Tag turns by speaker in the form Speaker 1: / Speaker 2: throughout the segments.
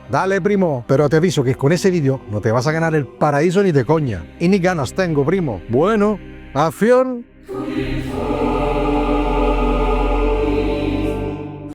Speaker 1: Dale, primo, pero te aviso que con ese vídeo no te vas a ganar el paraíso ni de coña. Y ni ganas tengo, primo. Bueno, acción.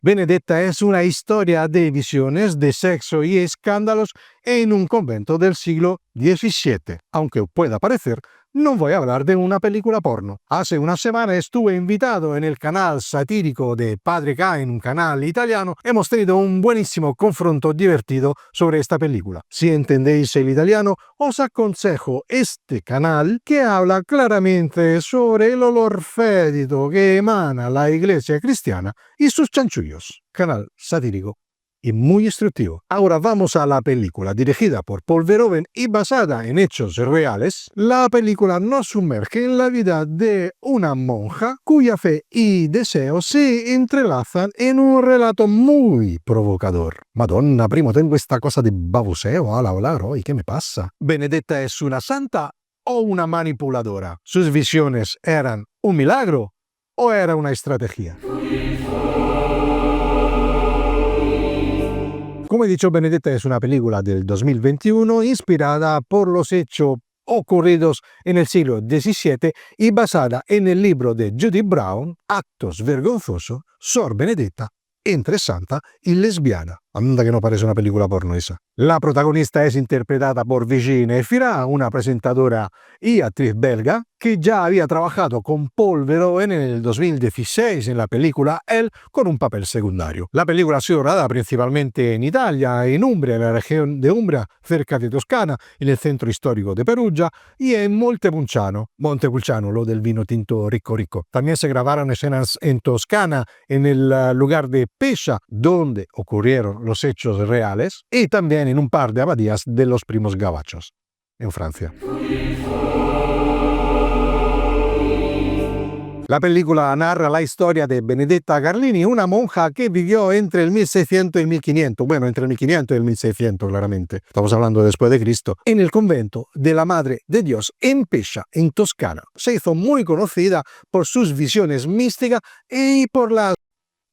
Speaker 1: Benedetta es una historia de visiones de sexo y escándalos en un convento del siglo XVII. Aunque pueda parecer, no voy a hablar de una película porno. Hace una semana estuve invitado en el canal satírico de Padre Cain, un canal italiano. Hemos tenido un buenísimo confronto divertido sobre esta película. Si entendéis el italiano, os aconsejo este canal que habla claramente sobre el olor fétido que emana la iglesia cristiana y sus chanchullos. Canal satírico y muy instructivo. Ahora vamos a la película. Dirigida por Paul Verhoeven y basada en hechos reales, la película nos sumerge en la vida de una monja cuya fe y deseo se entrelazan en un relato muy provocador. Madonna, primo, tengo esta cosa de baboseo al hablar hoy. ¿Qué me pasa? ¿Benedetta es una santa o una manipuladora? ¿Sus visiones eran un milagro o era una estrategia? Como he dicho, Benedetta es una película del 2021 inspirada por los hechos ocurridos en el siglo XVII y basada en el libro de Judith Brown, Actos vergonzosos, Sor Benedetta, entre santa y lesbiana. Anda que no parece una película porno esa. La protagonista es interpretada por Virginie Efira, una presentadora y actriz belga que ya había trabajado con Paul Verhoeven en el 2016 en la película Elle con un papel secundario. La película ha sido rodada principalmente en Italia, en Umbria, en la región de Umbria, cerca de Toscana, en el centro histórico de Perugia y en Montepulciano, lo del vino tinto rico rico. También se grabaron escenas en Toscana, en el lugar de Pescia, donde ocurrieron los hechos reales, y también en un par de abadías de los primos gabachos, en Francia. La película narra la historia de Benedetta Carlini, una monja que vivió entre el 1600 y el 1500, bueno, entre el 1500 y el 1600 claramente, estamos hablando después de Cristo, en el convento de la Madre de Dios en Pescia, en Toscana. Se hizo muy conocida por sus visiones místicas y por la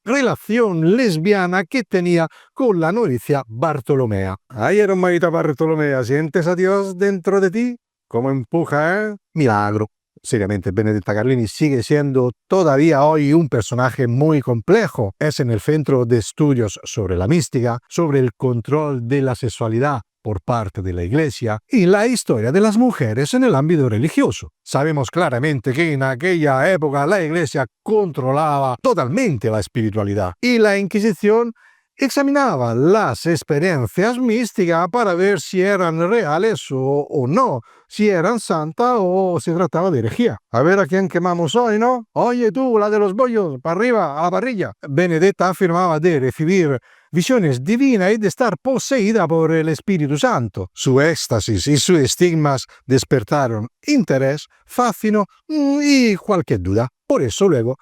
Speaker 1: relación lesbiana que tenía con la novicia Bartolomea. Ay, hermanita Bartolomea, ¿sientes a Dios dentro de ti? ¿Cómo empuja, Milagro. Seriamente, Benedetta Carlini sigue siendo todavía hoy un personaje muy complejo. Es en el centro de estudios sobre la mística, sobre el control de la sexualidad por parte de la Iglesia y la historia de las mujeres en el ámbito religioso. Sabemos claramente que en aquella época la Iglesia controlaba totalmente la espiritualidad y la Inquisición examinaba las experiencias místicas para ver si eran reales o no, si eran santas o se trataba de herejía. A ver a quién quemamos hoy, ¿no? Oye tú, la de los bollos, para arriba, a la parrilla. Benedetta afirmaba de recibir visiones divinas y de estar poseída por el Espíritu Santo. Su éxtasis y sus estigmas despertaron interés, fascino y cualquier duda. Por eso luego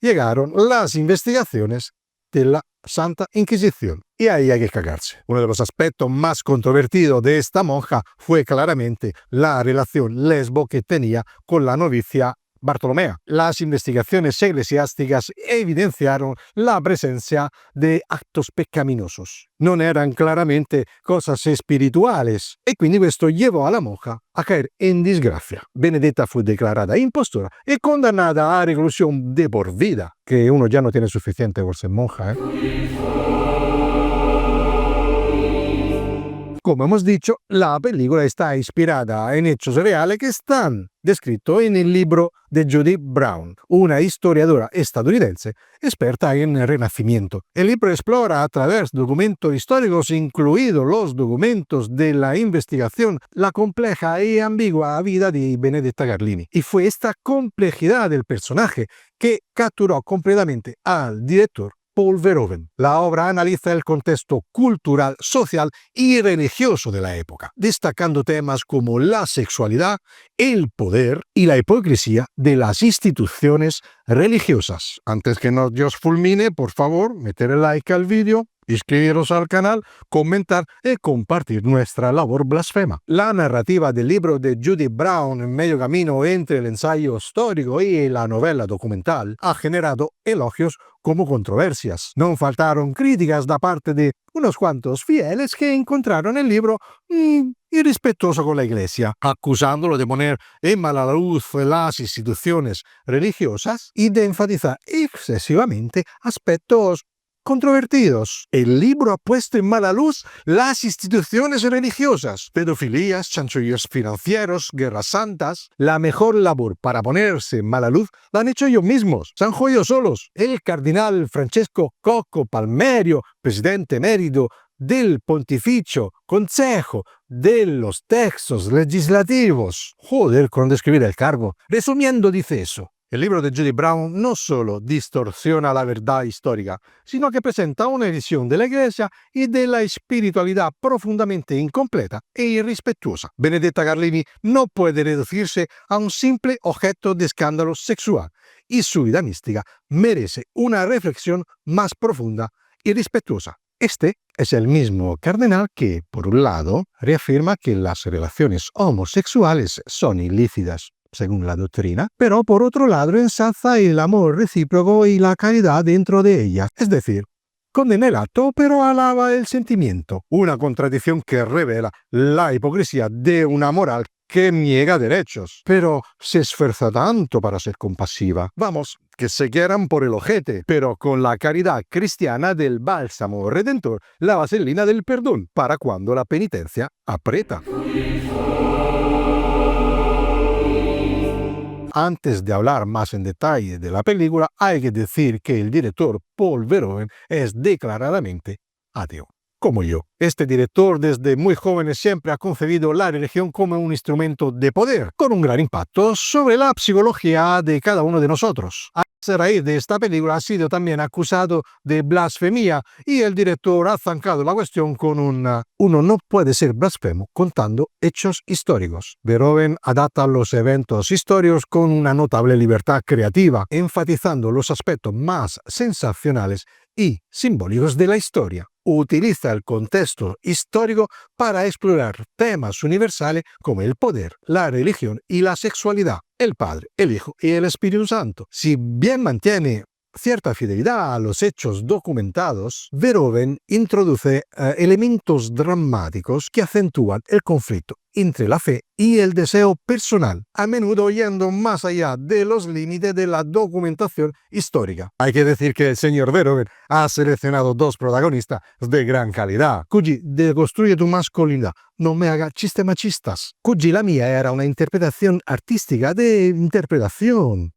Speaker 1: llegaron las investigaciones de la Santa Inquisición. Y ahí hay que cagarse. Uno de los aspectos más controvertidos de esta monja fue claramente la relación lesbo que tenía con la novicia Bartolomea. Las investigaciones eclesiásticas evidenciaron la presencia de actos pecaminosos. Non eran claramente cosas espirituales e quindi questo llevò a la monja a caer en desgracia. Benedetta fu declarada impostora y condenada a reclusión de por vida, que uno ya no tiene suficiente por ser monja, Como hemos dicho, la película está inspirada en hechos reales que están descritos en el libro de Judith Brown, una historiadora estadounidense experta en el Renacimiento. El libro explora a través de documentos históricos, incluidos los documentos de la investigación, la compleja y ambigua vida de Benedetta Carlini. Y fue esta complejidad del personaje que capturó completamente al director Paul Verhoeven. La obra analiza el contexto cultural, social y religioso de la época, destacando temas como la sexualidad, el poder y la hipocresía de las instituciones religiosas. Antes que Dios fulmine, por favor, meter el like al vídeo inscribiros al canal, comentar y compartir nuestra labor blasfema. La narrativa del libro de Judy Brown, en medio camino entre el ensayo histórico y la novela documental, ha generado elogios como controversias. No faltaron críticas da parte de unos cuantos fieles que encontraron el libro irrespetuoso con la Iglesia, acusándolo de poner en mala luz las instituciones religiosas y de enfatizar excesivamente aspectos controvertidos. El libro ha puesto en mala luz las instituciones religiosas, pedofilías, chanchullos financieros, guerras santas. La mejor labor para ponerse en mala luz la han hecho ellos mismos, se han jodido solos. El cardenal Francesco Cocco Palmerio, presidente emérito del Pontificio Consejo de los Textos Legislativos. Joder, con describir el cargo. Resumiendo, dice eso. El libro de Judy Brown no solo distorsiona la verdad histórica, sino que presenta una edición de la Iglesia y de la espiritualidad profundamente incompleta e irrespetuosa. Benedetta Carlini no puede reducirse a un simple objeto de escándalo sexual, y su vida mística merece una reflexión más profunda y respetuosa. Este es el mismo cardenal que, por un lado, reafirma que las relaciones homosexuales son ilícitas, según la doctrina, pero por otro lado ensalza el amor recíproco y la caridad dentro de ellas, es decir, condena el acto pero alaba el sentimiento, una contradicción que revela la hipocresía de una moral que niega derechos, pero se esfuerza tanto para ser compasiva. Vamos, que se quieran por el ojete, pero con la caridad cristiana del bálsamo redentor, la vaselina del perdón, para cuando la penitencia aprieta. Antes de hablar más en detalle de la película, hay que decir que el director Paul Verhoeven es declaradamente ateo, como yo. Este director desde muy joven siempre ha concebido la religión como un instrumento de poder, con un gran impacto sobre la psicología de cada uno de nosotros. A raíz de esta película ha sido también acusado de blasfemia y el director ha zancado la cuestión con uno no puede ser blasfemo contando hechos históricos. Verhoeven adapta los eventos históricos con una notable libertad creativa, enfatizando los aspectos más sensacionales y simbólicos de la historia. Utiliza el contexto histórico para explorar temas universales como el poder, la religión y la sexualidad, el Padre, el Hijo y el Espíritu Santo. Si bien mantiene cierta fidelidad a los hechos documentados, Verhoeven introduce elementos dramáticos que acentúan el conflicto entre la fe y el deseo personal, a menudo yendo más allá de los límites de la documentación histórica. Hay que decir que el señor Verhoeven ha seleccionado dos protagonistas de gran calidad. Cugi, deconstruye tu masculinidad, no me haga chistes machistas. Cugi, la mía era una interpretación artística de interpretación.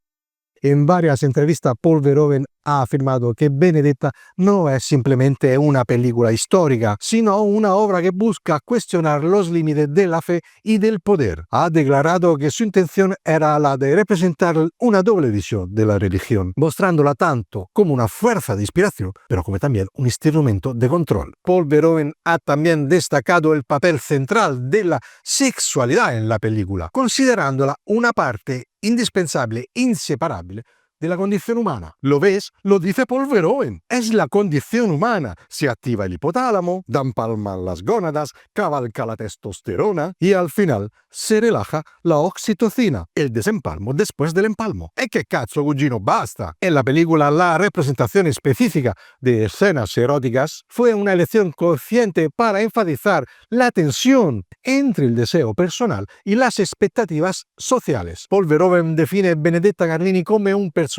Speaker 1: En varias entrevistas, Paul Verhoeven ha afirmado que Benedetta no es simplemente una película histórica, sino una obra que busca cuestionar los límites de la fe y del poder. Ha declarado que su intención era la de representar una doble visión de la religión, mostrándola tanto como una fuerza de inspiración, pero como también un instrumento de control. Paul Verhoeven ha también destacado el papel central de la sexualidad en la película, considerándola una parte indispensable, inseparable de la condición humana. ¿Lo ves? Lo dice Paul Verhoeven. Es la condición humana. Se activa el hipotálamo, dan palmas las gónadas, cavalca la testosterona y al final se relaja la oxitocina, el desempalmo después del empalmo. ¿E che cazzo, cugino? Basta. En la película, la representación específica de escenas eróticas fue una elección consciente para enfatizar la tensión entre el deseo personal y las expectativas sociales. Paul Verhoeven define Benedetta Carlini como un personaje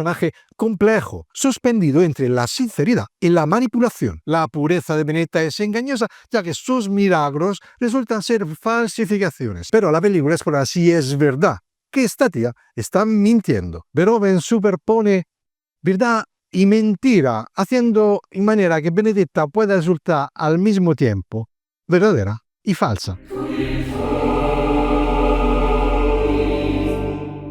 Speaker 1: complejo, suspendido entre la sinceridad y la manipulación. La pureza de Benedetta es engañosa, ya que sus milagros resultan ser falsificaciones. Pero la película explora si es verdad que esta tía está mintiendo. Verhoeven superpone verdad y mentira, haciendo en manera que Benedetta pueda resultar al mismo tiempo verdadera y falsa.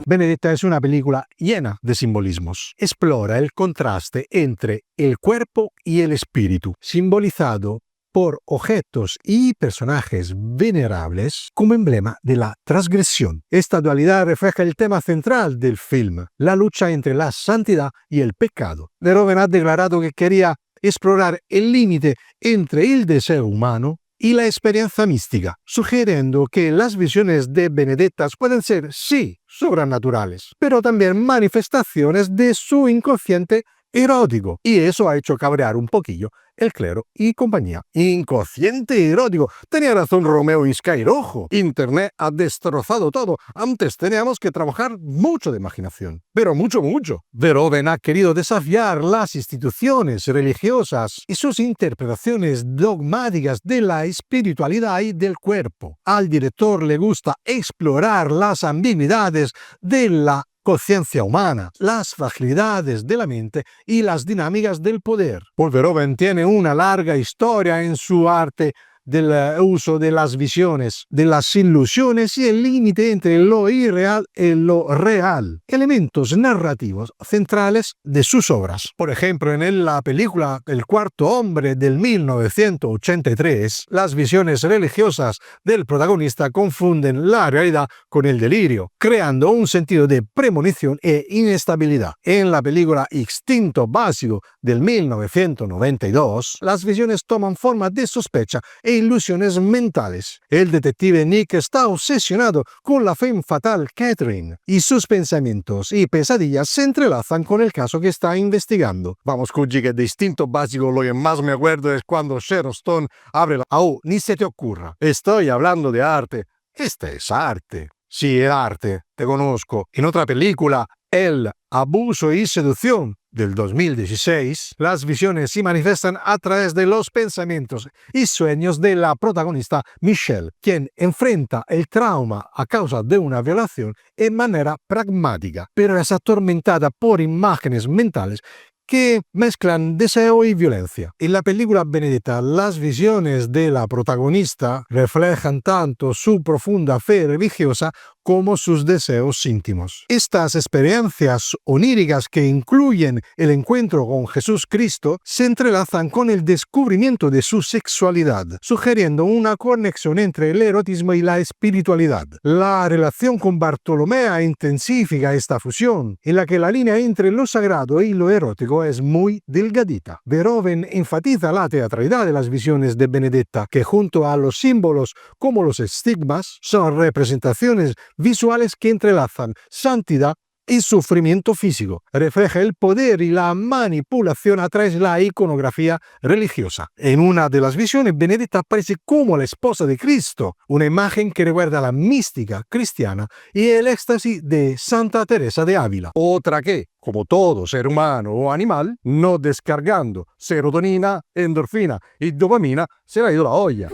Speaker 1: Benedetta es una película llena de simbolismos. Explora el contraste entre el cuerpo y el espíritu, simbolizado por objetos y personajes venerables como emblema de la transgresión. Esta dualidad refleja el tema central del film, la lucha entre la santidad y el pecado. Verhoeven ha declarado que quería explorar el límite entre el deseo humano y la experiencia mística, sugiriendo que las visiones de Benedetta pueden ser, sí, sobrenaturales, pero también manifestaciones de su inconsciente erótico. Y eso ha hecho cabrear un poquillo el clero y compañía. Inconsciente erótico. Tenía razón Romeo Iscairojo. Internet ha destrozado todo. Antes teníamos que trabajar mucho de imaginación. Pero mucho, mucho. Verhoeven ha querido desafiar las instituciones religiosas y sus interpretaciones dogmáticas de la espiritualidad y del cuerpo. Al director le gusta explorar las ambigüedades de la conciencia humana, las fragilidades de la mente y las dinámicas del poder. Paul Verhoeven tiene una larga historia en su arte del uso de las visiones, de las ilusiones y el límite entre lo irreal y lo real, elementos narrativos centrales de sus obras. Por ejemplo, en la película El cuarto hombre del 1983, las visiones religiosas del protagonista confunden la realidad con el delirio, creando un sentido de premonición e inestabilidad. En la película Instinto Básico del 1992, las visiones toman forma de sospecha e ilusiones mentales. El detective Nick está obsesionado con la femme fatal Catherine y sus pensamientos y pesadillas se entrelazan con el caso que está investigando. Vamos, Cuji, que de Instinto Básico lo que más me acuerdo es cuando Sharon Stone abre la... ¡Oh, ni se te ocurra! Estoy hablando de arte. Este es arte. Sí, es arte. Te conozco. En otra película, El abuso y seducción del 2016, las visiones se manifiestan a través de los pensamientos y sueños de la protagonista Michelle, quien enfrenta el trauma a causa de una violación en manera pragmática, pero es atormentada por imágenes mentales que mezclan deseo y violencia. En la película Benedetta, las visiones de la protagonista reflejan tanto su profunda fe religiosa como sus deseos íntimos. Estas experiencias oníricas que incluyen el encuentro con Jesús Cristo se entrelazan con el descubrimiento de su sexualidad, sugiriendo una conexión entre el erotismo y la espiritualidad. La relación con Bartolomea intensifica esta fusión, en la que la línea entre lo sagrado y lo erótico es muy delgadita. Verhoeven enfatiza la teatralidad de las visiones de Benedetta, que junto a los símbolos como los estigmas son representaciones visuales que entrelazan santidad y sufrimiento físico. Refleja el poder y la manipulación a través de la iconografía religiosa. En una de las visiones, Benedetta aparece como la esposa de Cristo, una imagen que recuerda la mística cristiana y el éxtasis de Santa Teresa de Ávila. Otra que, como todo ser humano o animal, no descargando serotonina, endorfina y dopamina, se le ha ido la olla.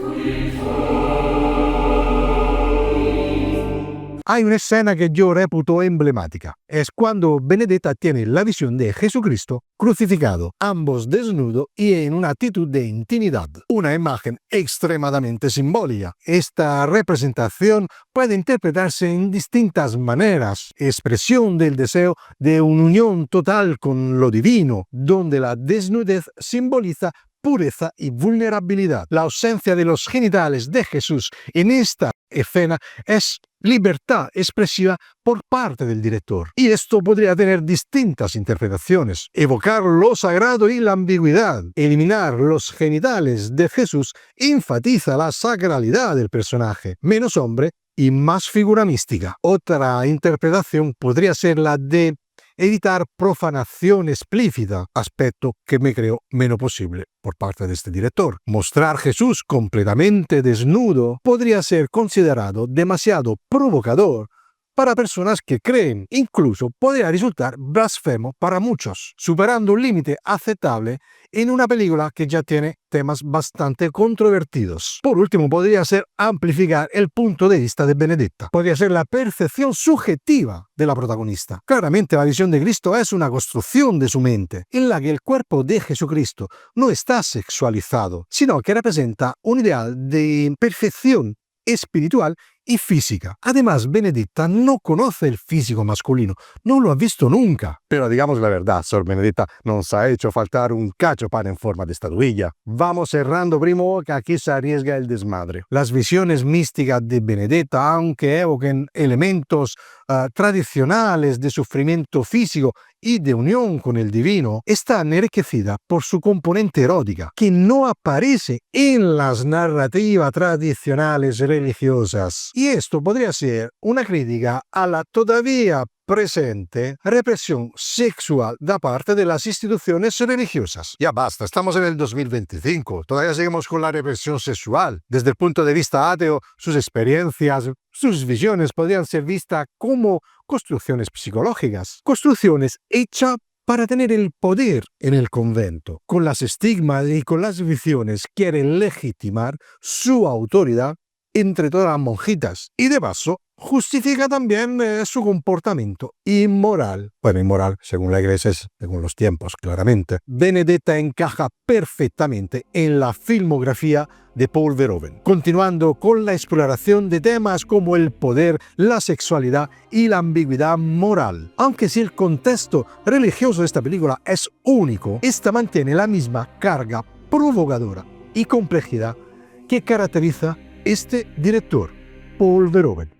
Speaker 1: Hay una escena que yo reputo emblemática. Es cuando Benedetta tiene la visión de Jesucristo crucificado, ambos desnudos y en una actitud de intimidad. Una imagen extremadamente simbólica. Esta representación puede interpretarse en distintas maneras. Expresión del deseo de una unión total con lo divino, donde la desnudez simboliza pureza y vulnerabilidad. La ausencia de los genitales de Jesús en esta escena es libertad expresiva por parte del director. Y esto podría tener distintas interpretaciones. Evocar lo sagrado y la ambigüedad. Eliminar los genitales de Jesús enfatiza la sacralidad del personaje. Menos hombre y más figura mística. Otra interpretación podría ser la de evitar profanación explícita, aspecto que me creo menos posible por parte de este director. Mostrar Jesús completamente desnudo podría ser considerado demasiado provocador para personas que creen, incluso podría resultar blasfemo para muchos, superando un límite aceptable en una película que ya tiene temas bastante controvertidos. Por último, podría ser amplificar el punto de vista de Benedetta. Podría ser la percepción subjetiva de la protagonista. Claramente la visión de Cristo es una construcción de su mente, en la que el cuerpo de Jesucristo no está sexualizado, sino que representa un ideal de perfección espiritual y física. Además, Benedetta no conoce el físico masculino, no lo ha visto nunca. Pero digamos la verdad, Sor Benedetta nos ha hecho faltar un cacho pan en forma de estatuilla. Vamos cerrando, primo, que aquí se arriesga el desmadre. Las visiones místicas de Benedetta, aunque evoquen elementos tradicionales de sufrimiento físico y de unión con el divino está enriquecida por su componente erótica, que no aparece en las narrativas tradicionales religiosas. Y esto podría ser una crítica a la todavía presente represión sexual da parte de las instituciones religiosas. Ya basta, estamos en el 2025, todavía seguimos con la represión sexual. Desde el punto de vista ateo, sus experiencias, sus visiones podrían ser vistas como construcciones psicológicas, construcciones hechas para tener el poder en el convento. Con las estigmas y con las visiones quieren legitimar su autoridad entre todas las monjitas y de paso justifica también su comportamiento inmoral. Bueno, inmoral según la iglesia, según los tiempos, claramente. Benedetta encaja perfectamente en la filmografía de Paul Verhoeven, continuando con la exploración de temas como el poder, la sexualidad y la ambigüedad moral. Aunque si el contexto religioso de esta película es único, esta mantiene la misma carga provocadora y complejidad que caracteriza este director, Paul Verhoeven.